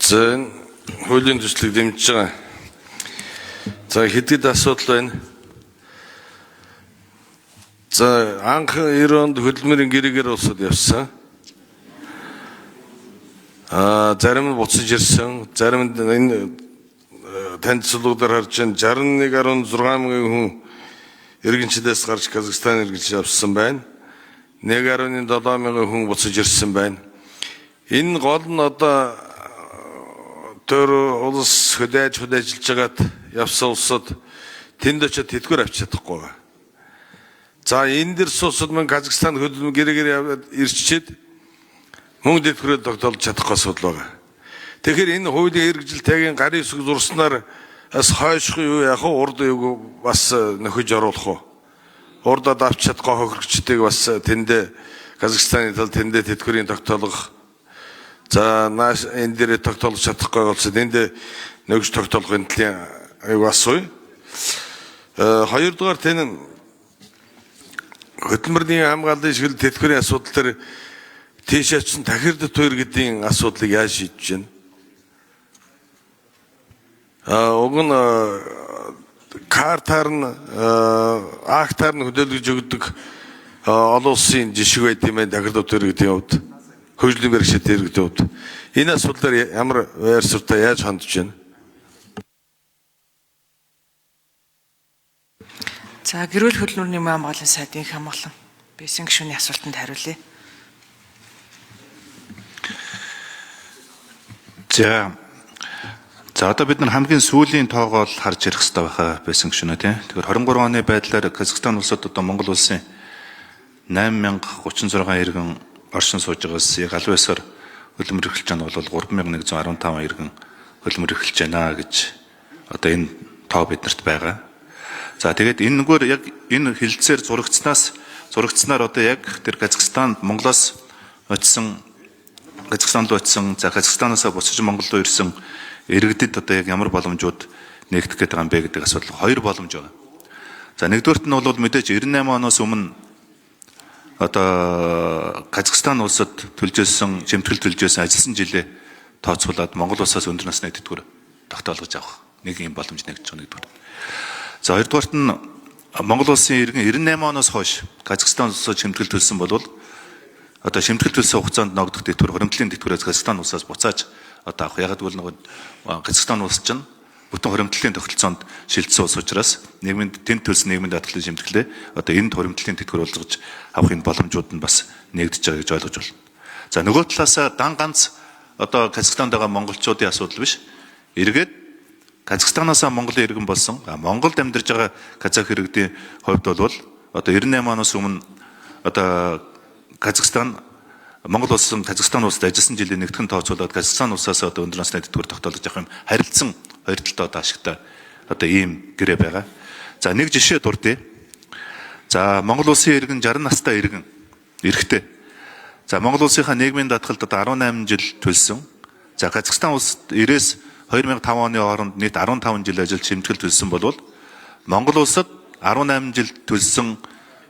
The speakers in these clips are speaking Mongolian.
За хуулийн төслийг дэмжиж байгаа. За хэдийд асуудал байна. За анх 90 онд хөдөлмөрийн гэрээгээр улсад явсан. Зарим нь буцаж ирсэн, зарим нь энэ танилцуулгуудаар харж 61.6 мянган хүн иргэнчлээс гарч Казахстан иргэншиж авсан байна. 1.7 мянган хүн буцаж ирсэн байна. Энэ гол нь одоо төр улс хөдөөж жагаад явсан улсад тэнд очиод тэтгэвэр авч чадахгүй байгаа. За энэ дэр сусад мөн Казахстан хөдөлмөр гэрээгээр ирчээд мөн тэтгэврээ тогтоолж чадахгүй асуудал байгаа. Тэгэхээр энэ хуулийн хэрэгжилтэйгийн гарын үсэг зурснаар бас хойших юу яах вэ? Урд юуг бас нөхөж оруулах уу? Урдад авч чадахгүй хохирогчдыг бас тэндээ Казахстаны тал тэндээ тэтгэврийн тогтоолгох. За нааш энэ дээрээ тогтоолж чадахгүй болсон. Энд нөгж тогтоолгын төлөв аюу асууя. Хоёрдугаар тэн хөдөлмөрийн хамгааллын шигэл тэтгэврийн асуудал төр тийш очсон тахирд тойр гэдгийн асуудлыг яаж шийдэж байна? Уг нь картаар нь актаар нь хөдөлгөж өгдөг олон улсын жишг байт юм байна тахирд тойр гэдгийн хувьд. Хөгжлийн бэрхшээлтэй иргэдийн хувьд энэ асуудлаар ямар байр суурьтай яаж хандж байна? За гэрүүл хөдөлмөрийн хамгааллын сайдын хамгаалан байсан гишүүний асуултанд хариулъя. За одоо бид нар хамгийн сүүлийн тоогоо харж ирэх хэрэгтэй байхаа байсан гишүүнэ тийм. Тэгэхээр 23 оны байдлаар Казахстан улсад одоо Монгол улсын 8036 иргэн оршин сууж байгаас яг аль байсаар хөдөлмөр эрхэлж байгаа нь бол 3115 иргэн хөдөлмөр эрхэлж байна гэж одоо энэ тоо биднэрт байгаа. За тэгээд энэгээр яг энэ хилцээр зурагцснаар одоо яг тэр Казахстанд Монголоос очисон Казахстан руу очисон за Казахстанаас босч Монгол руу ирсэн иргэдэд одоо яг ямар боломжууд нэгдэх гээд байгаа юм бэ гэдэг асуудал хоёр боломж байна. За нэгдүгээрт нь бол мэдээж 98 оноос өмнө одоо Казахстан улсад төлжөөсөн жимтгэл төлжөөсөн ажилласан жилээ тооцоолоод Монгол улсаас өндөр насны тэтгэвэр тогтоолгож авах нэг юм боломж нэгдэж байгаа нэгдүгээр. За хоёрдугаарт нь Монгол улсын иргэн 98 оноос хойш Казахстан улсад жимтгэл төлсөн бол одоо жимтгэл төлсөн хугацаанд ногдох тэтгэвэр хоримтлын тэтгэврээс Казахстан улсаас буцааж одоо авах. Ягаад гэвэл нөгөө Казахстан улс чинь бүтэн хоримтлын тогтолцоонд шилжсэн улс учраас нийгмийн тэнд төлсөн нийгмийн даатгалын шимтгэлээ одоо энд хоримтлын тэтгэвэр болгож авах энэ боломжууд нь бас нэгдэж байгаа гэж ойлгож байна. За нөгөө талаасаа дан ганц одоо Казахстанд байгаа монголчуудын асуудал биш. Эргээд Казахстанаас Монголын иргэн болсон Монголд амьдарч байгаа казах иргэдийн хувьд бол одоо 98 оноос өмнө одоо Казахстан Монгол улсын Казахстан улсад ажилласан жилийн нэгтгэн тооцоолоод Казахстан улсаас одоо өндөр насны тэтгэвэр тогтоолж авах юм харилцсан хоёр талтай одоо ашигтай одоо ийм гэрээ байгаа. За нэг жишээ дурдъя. За Монгол улсын иргэн 60 настай иргэн эрэгтэй. За Монгол улсынхаа нийгмийн даатгалд одоо 18 жил төлсөн. За Казахстан улсад 90-с 2005 оны хооронд нийт 15 жил ажиллаж шимтгэл төлсөн бол Монгол улсад 18 жил төлсөн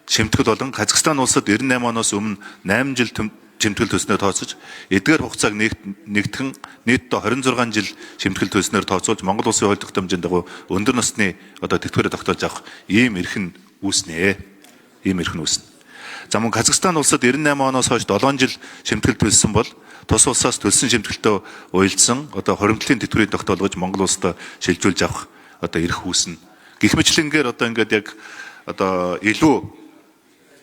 шимтгэл болон Казахстан улсад 98 оноос өмнө 8 жил шимтгэл төлснөөр тооцож эдгээр хугацааг нэгтгэн нийтдээ 26 жил шимтгэл төлснөөр тооцоолж Монгол улсын хууль тогтоомжийн дагуу өндөр насны одоо тэтгэврээ тогтоож авах ийм эрх нь үүснэ. Ийм эрх нь үүснэ. За мөн Казахстан улсад 98 оноос хойш 7 жил шимтгэл төлсөн бол тус улсаас төлсөн шимтгэлтэй уялдсан одоо хоримтлын тэтгэврийг тогтоолгож Монгол улсад шилжүүлж авах одоо эрх үүснэ. Гэх мэтлэнгээр одоо ингээд яг одоо илүү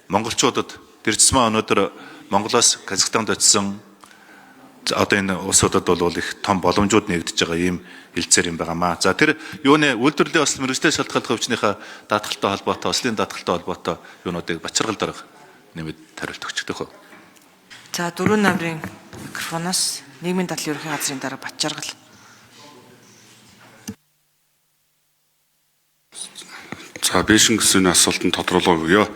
монголчуудад тэрчсмаа өнөөдөр Монголоос Казахстанд очисон одоо энэ улсуудад бол их том боломжууд нэгдэж байгаа ийм хилцээр юм байгаамаа. За тэр юуны үйлдвэрлэлийн осол мэргэжлийн шалтгааллах өвчнийхээ даатгалтай холбоотой, ослын даатгалтай холбоотой юунуудыг бачаргал дарга нэмэд хариулт өгчдөг хөө. За 4 намрын микрофоноос нийгмийн дадлын ерөнхий газрын дараа Бачаргал. За бишин гэсэн асуултанд тодруулга өгье.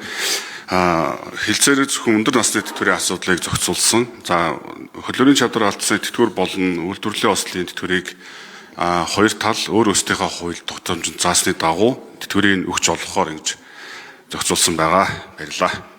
Хилцээрээ зөвхөн өндөр насны тэтгэврийн асуудлыг зохицуулсан. За хөдөлмөрийн чадвар алдсны тэтгэвэр болон үйлдвэрлэлийн ослын тэтгэврийг хоёр тал өөр өөрсдийнхөө хууль тогтоомжинд заасны дагуу тэтгэврийг өгч олгохоор ингэж зохицуулсан байгаа. Баярлалаа.